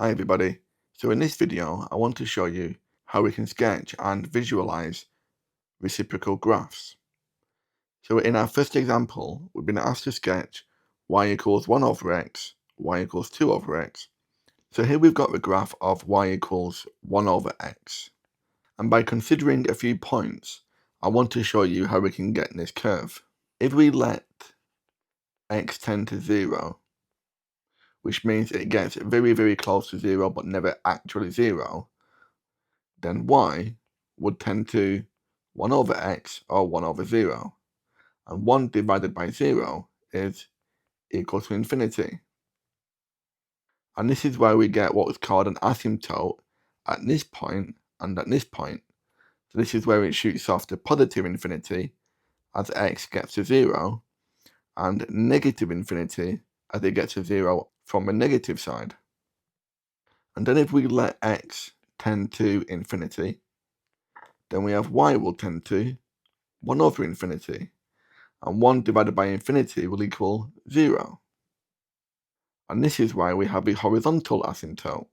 Hi everybody. So in this video, I want to show you how we can sketch and visualize reciprocal graphs. So in our first example, we've been asked to sketch y equals 1 over x, y equals 2 over x. So here we've got the graph of y equals 1 over x. And by considering a few points, I want to show you how we can get this curve. If we let x tend to 0, which means it gets very, very close to 0 but never actually 0, then y would tend to 1 over x or 1 over 0. And 1 divided by 0 is equal to infinity. And this is where we get what is called an asymptote at this point and at this point. So this is where it shoots off to positive infinity as x gets to 0 and negative infinity as it gets to 0 from the negative side. And then if we let x tend to infinity, then we have y will tend to 1 over infinity, and 1 divided by infinity will equal 0. And this is why we have a horizontal asymptote.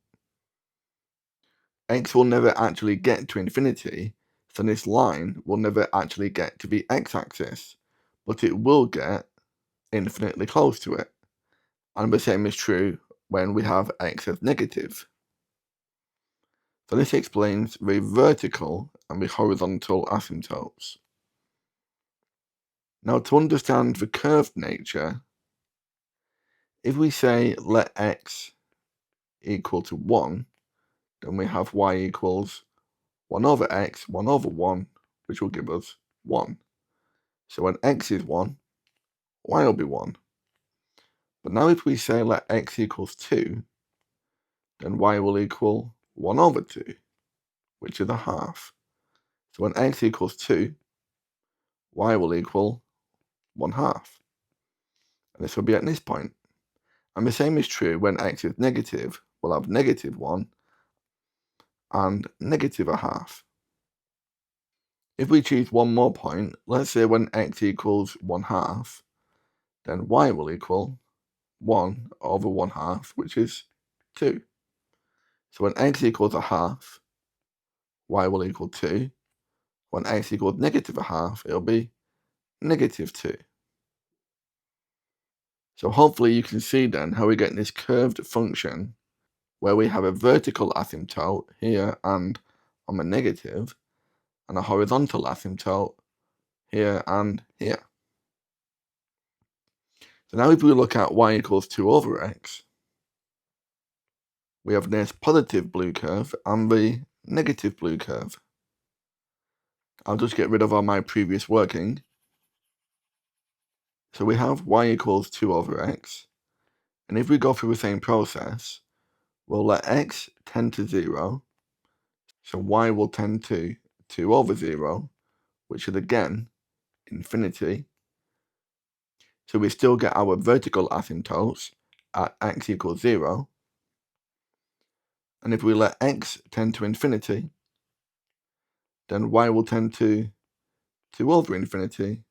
X will never actually get to infinity, so this line will never actually get to the x-axis, but it will get infinitely close to it. And the same is true when we have x as negative. So this explains the vertical and the horizontal asymptotes. Now, to understand the curved nature, if we say let x equal to 1, then we have y equals 1 over x, 1 over 1, which will give us 1. So when x is 1, y will be 1. But now if we say let x equals 2, then y will equal 1 over 2, which is a half. So when x equals 2, y will equal 1 half. And this will be at this point. And the same is true when x is negative. We'll have negative 1 and negative a half. If we choose one more point, let's say when x equals 1 half, then y will equal 1 over 1 half, which is 2. So when x equals a half, y will equal 2. When x equals negative a half, it'll be negative 2. So hopefully you can see then how we get this curved function where we have a vertical asymptote here and on the negative, and a horizontal asymptote here and here. So now if we look at y equals 2 over x, we have this positive blue curve and the negative blue curve. I'll just get rid of all my previous working. So we have y equals 2 over x, and if we go through the same process, we'll let x tend to 0, so y will tend to 2 over 0, which is again infinity. So we still get our vertical asymptotes at x equals 0. And if we let x tend to infinity, then y will tend to 2 over infinity,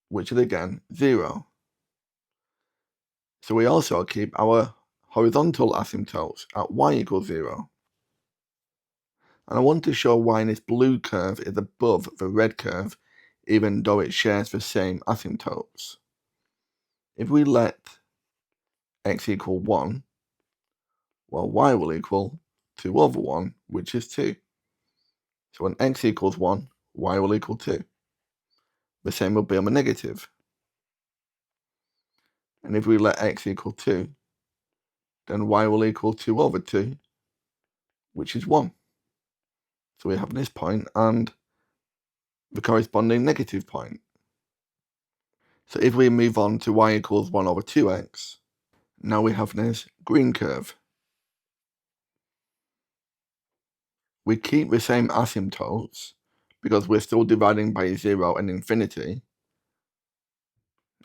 which is again 0. So we also keep our horizontal asymptotes at y equals 0. And I want to show why this blue curve is above the red curve, even though it shares the same asymptotes. If we let x equal 1, well, y will equal 2 over 1, which is 2. So when x equals 1, y will equal 2. The same will be on the negative. And if we let x equal 2, then y will equal 2 over 2, which is 1. So we have this point and the corresponding negative point. So if we move on to y equals 1 over 2x, now we have this green curve. We keep the same asymptotes because we're still dividing by 0 and infinity.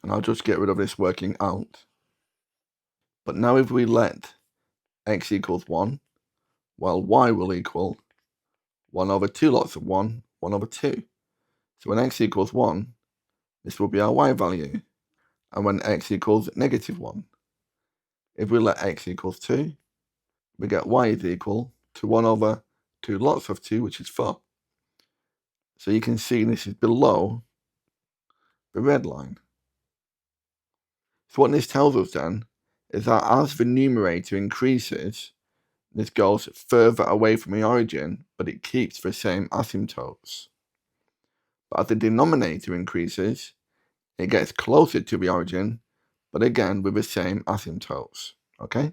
And I'll just get rid of this working out. But now if we let x equals 1, well, y will equal 1 over 2 lots of 1, 1 over 2. So when x equals 1, this will be our y value. And when x equals negative 1, if we let x equals 2, we get y is equal to 1 over 2 lots of 2, which is 4. So you can see this is below the red line. So what this tells us then is that as the numerator increases, this goes further away from the origin, but it keeps the same asymptotes. But as the denominator increases, it gets closer to the origin, but again with the same asymptotes. Okay?